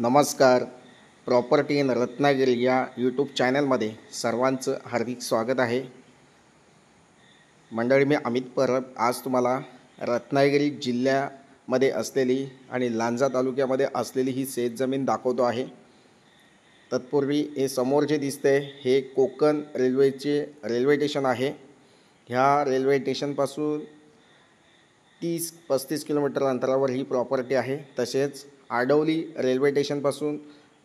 नमस्कार. Property in Ratnagiri या YouTube चॅनलमध्ये सर्वांचं हार्दिक स्वागत आहे. मंडळी, मी अमित परब आज तुम्हाला रत्नागिरी जिल्ह्यामध्ये असलेली आणि लांजा तालुक्यामध्ये असलेली ही शेतजमीन दाखवतो आहे. तत्पूर्वी हे समोर जे दिसते हे कोकण रेल्वेचे रेल्वे स्टेशन आहे. ह्या रेल्वे स्टेशनपासून 30-35 किलोमीटर अंतरावर ही प्रॉपर्टी आहे. तसेच आडवली रेल्वे स्टेशनपासून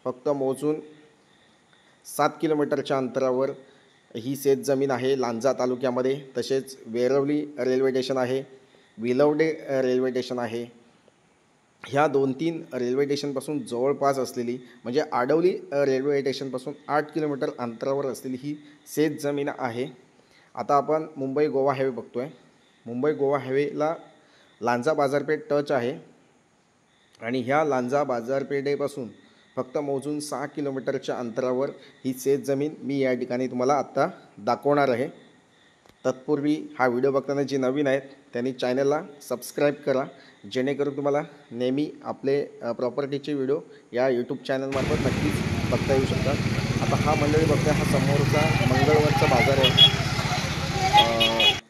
फक्त मोजून 7 किलोमीटरच्या अंतरावर ही शेतजमीन आहे लांजा तालुक्यामध्ये. तसेच वेरवली रेल्वे स्टेशन आहे, विलवडे रेल्वे स्टेशन आहे. ह्या 2-3 रेल्वे स्टेशनपासून जवळपास असलेली म्हणजे आडवली रेल्वे स्टेशनपासून 8 किलोमीटर अंतरावर असलेली ही शेतजमीन आहे. आता आपण मुंबई गोवा हायवे बघतोय. मुंबई गोवा हायवेला लांजा बाजारपेठ टच आहे आणि ह्या लांजा बाजारपेठेपासून फक्त मोजून 6 किलोमीटरच्या अंतरावर ही शेतजमीन मी या ठिकाणी तुम्हाला आत्ता दाखवणार आहे. तत्पूर्वी हा व्हिडिओ बघताना जे नवीन आहेत त्यांनी चॅनलला सबस्क्राईब करा, जेणेकरून तुम्हाला नेहमी आपले प्रॉपर्टीचे व्हिडिओ या यूट्यूब चॅनलमार्फत नक्कीच बघता येऊ शकतात. आता हा मंडळी बघता हा समोरचा मंगळवारचा बाजार आहे.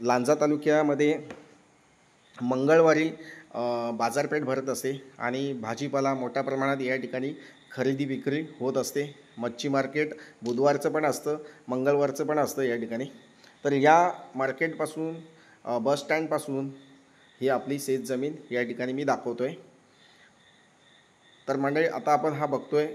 लांजा तालुक्यामध्ये मंगळवारी बाजारपेठ भरत असते आणि भाजीपाला मोठ्या प्रमाणात या ठिकाणी खरेदी विक्री होत असते. मच्छी मार्केट बुधवारचं पण असतं, मंगळवारचं पण असतं या ठिकाणी. तर या मार्केटपासून बस स्टँडपासून ही आपली शेतजमीन या ठिकाणी मी दाखवतो आहे. तर मंडळी, आता आपण हा बघतोय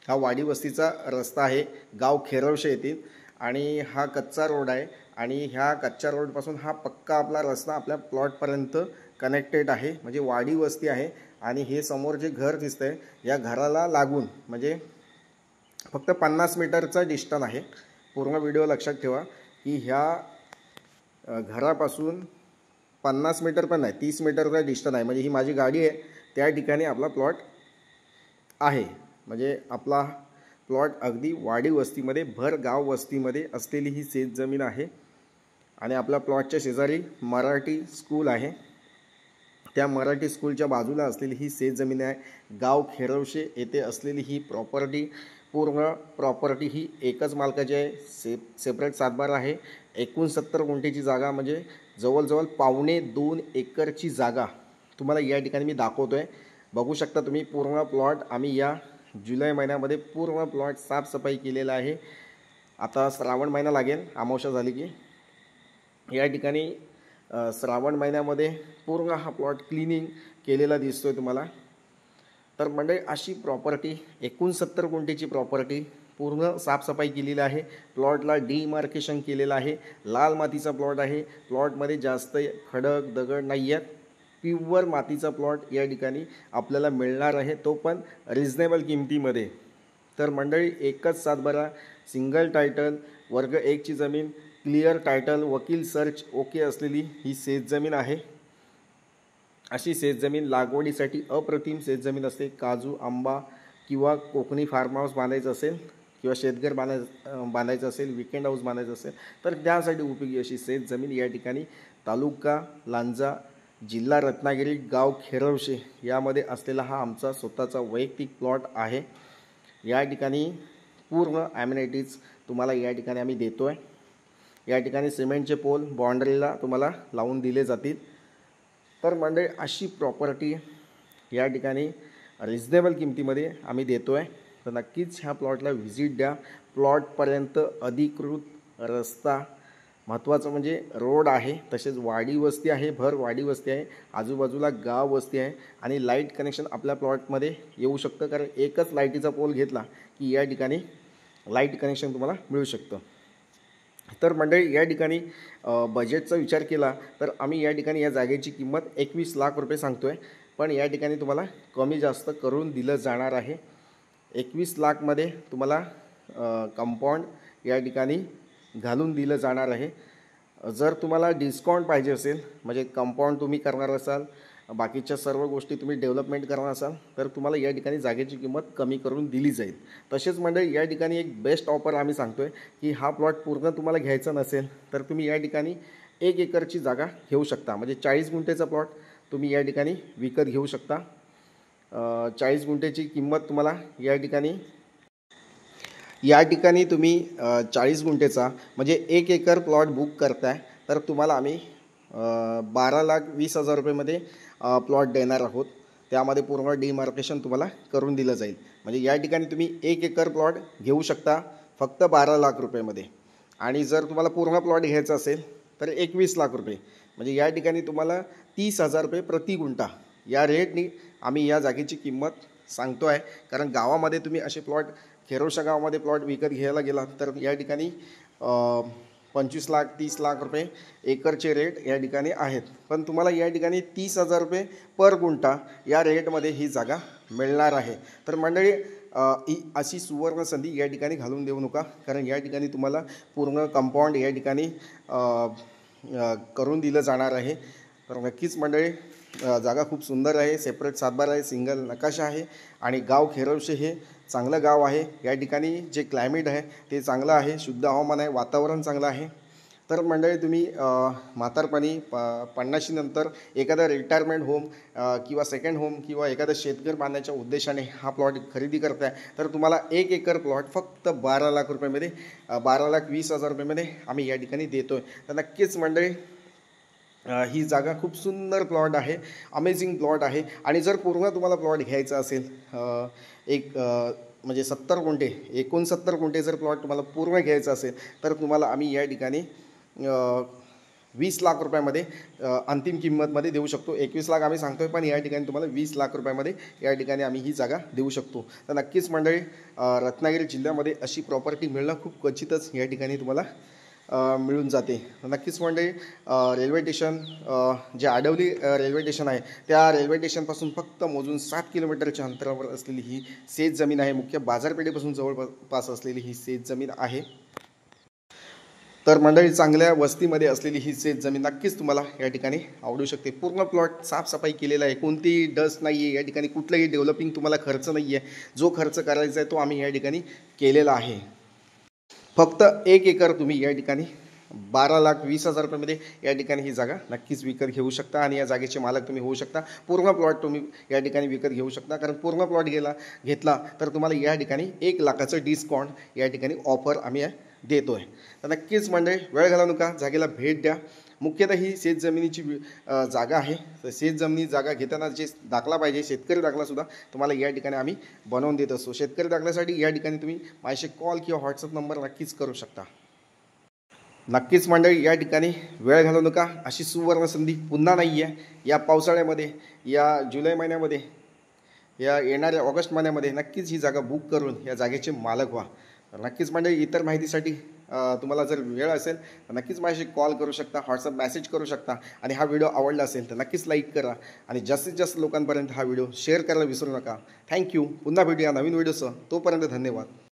हा वाडी वस्तीचा रस्ता आहे, गाव खेरवशे येथील, आणि हा कच्चा रोड आहे. आणि ह्या कच्च्या रोडपासून हा पक्का आपला रस्ता आपल्या प्लॉटपर्यंत कनेक्टेड आहे. म्हणजे वाडी वस्ती आहे. आणि हे समोर जे घर दिसतंय या घराला लागून म्हणजे फक्त 50 मीटरचा डिस्टन्स आहे. पूर्ण व्हिडिओ लक्षात ठेवा की ह्या घरापासून 50 मीटर पण नाही, 30 मीटरचा डिस्टन्स आहे. म्हणजे ही माझी गाडी आहे त्या ठिकाणी आपला प्लॉट आहे. म्हणजे आपला प्लॉट अगदी वाडी वस्तीमध्ये, भर गाव वस्तीमध्ये असलेली ही शेतजमीन आहे. आणि आपल्या प्लॉटच्या शेजारी मराठी स्कूल आहे. त्या मराठी स्कूलच्या बाजूला असलेली ही शेतजमीन आहे. गाव खेरवशे येथे असलेली ही प्रॉपर्टी, पूर्ण प्रॉपर्टी ही एकच मालकाची आहे. सेपरेट सातबारा आहे. 69 गुंठेची जागा, म्हणजे जवळजवळ 2.25 एकरची जागा तुम्हाला या ठिकाणी मी दाखवतो आहे. बघू शकता तुम्ही पूर्ण प्लॉट. आम्ही या जुलै महिन्यामध्ये पूर्ण प्लॉट साफसफाई केलेला आहे. आता श्रावण महिना लागेल, अमावस्या झाली की या ठिकाणी श्रावण महिन्यामध्ये पूर्ण हा प्लॉट क्लिनिंग केलेला दिसतोय तुम्हाला. तर म्हणजे अशी प्रॉपर्टी 69 गुंठेची प्रॉपर्टी पूर्ण साफसफाई केलेली आहे. प्लॉटला डिमार्केशन केलेलं आहे. लाल मातीचा प्लॉट आहे. प्लॉटमध्ये जास्त खडक दगड नाही आहेत. प्युअर मातीचा प्लॉट या ठिकाणी आपल्याला मिळणार आहे, तो पण रिजनेबल किमतीमध्ये. तर मंडळी, एकच सातबारा, सिंगल टायटल, वर्ग 1ची जमीन, क्लिअर टायटल, वकील सर्च ओके असलेली ही शेतजमीन आहे. अशी शेतजमीन लागवडीसाठी अप्रतिम शेतजमीन असते. काजू, आंबा किंवा कोकणी फार्म हाऊस बांधायचं असेल किंवा शेतघर बांधायचं असेल, विकेंड हाऊस बांधायचं असेल तर त्यासाठी उपयोगी अशी शेतजमीन या ठिकाणी तालुका लांजा, जिल्हा रत्नागिरी, गाव खेरवशे यामध्ये असलेला हा आमचा स्वतःचा वैयक्तिक प्लॉट आहे. या ठिकाणी पूर्ण ॲम्युनिटीज तुम्हाला या ठिकाणी आम्ही देतो आहे. या ठिकाणी सिमेंटचे पोल बाउंड्रीला तुम्हाला लावून दिले जातील. तर म्हणजे अशी प्रॉपर्टी या ठिकाणी रिजनेबल किमतीमध्ये आम्ही देतो आहे. तर नक्कीच ह्या प्लॉटला व्हिजिट द्या. प्लॉटपर्यंत अधिकृत रस्ता, महत्त्वाचं म्हणजे रोड आहे. तसेच वाडी वस्ती आहे, भर वाडी वस्ती आहे. आजूबाजूला गाव वस्ती आहे आणि लाईट कनेक्शन आपल्या प्लॉटमध्ये येऊ शकतं. कारण एकच लाईटीचा पोल घेतला की या ठिकाणी लाईट कनेक्शन तुम्हाला मिळू शकतं. तर मंडळी, या ठिकाणी बजेटचा विचार केला तर आम्ही या ठिकाणी या जागेची किंमत 21 लाख रुपये सांगतो आहे. पण या ठिकाणी तुम्हाला कमी जास्त करून दिलं जाणार आहे. 21 लाखमध्ये तुम्हाला कंपाऊंड या ठिकाणी घालून दिलं जाणार आहे. जर तुम्हाला डिस्काउंट पाहिजे असेल, म्हणजे कंपाऊंड तुम्ही करणार असाल, बाकीच्या सर्व गोष्टी तुम्ही डेव्हलपमेंट करणार असाल तर तुम्हाला या ठिकाणी जागेची किंमत कमी करून दिली जाईल. तसेच मंडळी, या ठिकाणी एक बेस्ट ऑफर आम्ही सांगतो आहे की हा प्लॉट पूर्ण तुम्हाला घ्यायचा नसेल तर तुम्ही या ठिकाणी 1 एकरची जागा घेऊ शकता. म्हणजे 40 गुंठेचा प्लॉट तुम्ही या ठिकाणी विकत घेऊ शकता. 40 गुंठ्याची किंमत तुम्हाला या ठिकाणी तुम्ही 40 गुंठेचा म्हणजे 1 एकर प्लॉट बुक करताय तर तुम्हाला आम्ही 12,20,000 रुपयेमध्ये प्लॉट देणार आहोत. त्यामध्ये पूर्ण डिमार्केशन तुम्हाला करून दिलं जाईल. म्हणजे या ठिकाणी तुम्ही 1 एकर प्लॉट घेऊ शकता फक्त 12 लाख रुपयेमध्ये. आणि जर तुम्हाला पूर्ण प्लॉट घ्यायचा असेल तर 21 लाख रुपये, म्हणजे या ठिकाणी तुम्हाला 30,000 रुपये प्रति गुंठा या रेटनी आम्ही या जागेची किंमत सांगतो आहे. कारण गावामध्ये तुम्ही असे प्लॉट खेरोशा गावामध्ये प्लॉट विकत घ्यायला गेला तर या ठिकाणी 25 लाख 30 लाख रुपये एकरचे रेट या ठिकाणी आहेत. पण तुम्हाला या ठिकाणी 30,000 रुपये पर गुंठा या रेटमध्ये ही जागा मिळणार आहे. तर मंडळी, ही अशी सुवर्ण संधी या ठिकाणी घालून देऊ नका. कारण या ठिकाणी तुम्हाला पूर्ण कंपाऊंड या ठिकाणी करून दिलं जाणार आहे. तर नक्कीच मंडळी, जागा खूप सुंदर आहे, सेपरेट सातबार आहे, सिंगल नकाशा आहे आणि गाव खेरवशे हे चांगलं गाव आहे. या ठिकाणी जे क्लायमेट आहे ते चांगलं आहे, शुद्ध हवामान आहे, वातावरण चांगलं आहे. तर मंडळी, तुम्ही म्हातारपणी 50 नंतर एखादा रिटायरमेंट होम किंवा सेकंड होम किंवा एखादं शेतघर बांधण्याच्या उद्देशाने हा प्लॉट खरेदी करताय तर तुम्हाला 1 एकर प्लॉट फक्त 12 लाख रुपयेमध्ये 12,20,000 रुपयेमध्ये आम्ही या ठिकाणी देतो आहे. तर नक्कीच मंडळी, ही जागा खूप सुंदर प्लॉट आहे, अमेझिंग प्लॉट आहे. आणि जर पूर्ण तुम्हाला प्लॉट घ्यायचा असेल म्हणजे 70 गुंठे 69 गुंठे जर प्लॉट तुम्हाला पूर्ण घ्यायचा असेल तर तुम्हाला आम्ही या ठिकाणी 20 लाख रुपयामध्ये अंतिम किंमतमध्ये देऊ शकतो. 21 लाख आम्ही सांगतोय, पण या ठिकाणी तुम्हाला 20 लाख रुपयामध्ये या ठिकाणी आम्ही ही जागा देऊ शकतो. तर नक्कीच मंडळी, रत्नागिरी जिल्ह्यामध्ये अशी प्रॉपर्टी मिळणं खूप क्वचितच या ठिकाणी तुम्हाला मिळून जाते. नक्कीच मंडळी, रेल्वे स्टेशन जे आडवली रेल्वे स्टेशन आहे त्या रेल्वे स्टेशनपासून फक्त मोजून 7 किलोमीटरच्या अंतरावर असलेली ही शेत जमीन आहे. मुख्य बाजारपेठेपासून जवळपास असलेली ही शेत जमीन आहे. तर मंडळी, चांगल्या वस्तीमध्ये असलेली ही शेत जमीन नक्कीच तुम्हाला या ठिकाणी आवडू शकते. पूर्ण प्लॉट साफसफाई केलेला आहे, कोणतीही डस्ट नाही आहे या ठिकाणी, कुठलंही डेव्हलपिंग तुम्हाला खर्च नाही आहे. जो खर्च करायचा आहे तो आम्ही या ठिकाणी केलेला आहे. फक्त 1 एकर तुम्ही या ठिकाणी 12,20,000 रुपयेमध्ये या ठिकाणी ही जागा नक्कीच विकत घेऊ शकता आणि या जागेचे मालक तुम्ही होऊ शकता. पूर्ण प्लॉट तुम्ही या ठिकाणी विकत घेऊ शकता. कारण पूर्ण प्लॉट घेतला तर तुम्हाला या ठिकाणी 1 लाखाचं डिस्काउंट या ठिकाणी ऑफर आम्ही देतो आहे. तर नक्कीच मंडळी, वेळ घालवू नका, जागेला भेट द्या. मुख्यतः ही शेतजमिनीची जागा आहे. तर शेतजमिनी जागा घेताना जे दाखला पाहिजे, शेतकरी दाखलासुद्धा तुम्हाला या ठिकाणी आम्ही बनवून देत असतो. शेतकरी दाखल्यासाठी या ठिकाणी तुम्ही माझ्याशी कॉल किंवा व्हॉट्सअप नंबर नक्कीच करू शकता. नक्कीच मंडळी, या ठिकाणी वेळ घालवू नका. अशी सुवर्ण संधी पुन्हा नाही आहे. या पावसाळ्यामध्ये, या जुलै महिन्यामध्ये, या येणाऱ्या ऑगस्ट महिन्यामध्ये नक्कीच ही जागा बुक करून या जागेचे मालक व्हा. नक्कीच मंडळी, इतर माहितीसाठी तुम्हाला जर वेळ असेल तर नक्कीच माझ्याशी कॉल करू शकता, व्हॉट्सअप मेसेज करू शकता. आणि हा व्हिडिओ आवडला असेल तर नक्कीच लाईक करा आणि जास्तीत जास्त लोकांपर्यंत हा व्हिडिओ शेअर करायला विसरू नका. थँक्यू. पुन्हा भेटूया नवीन व्हिडिओसह. तोपर्यंत धन्यवाद.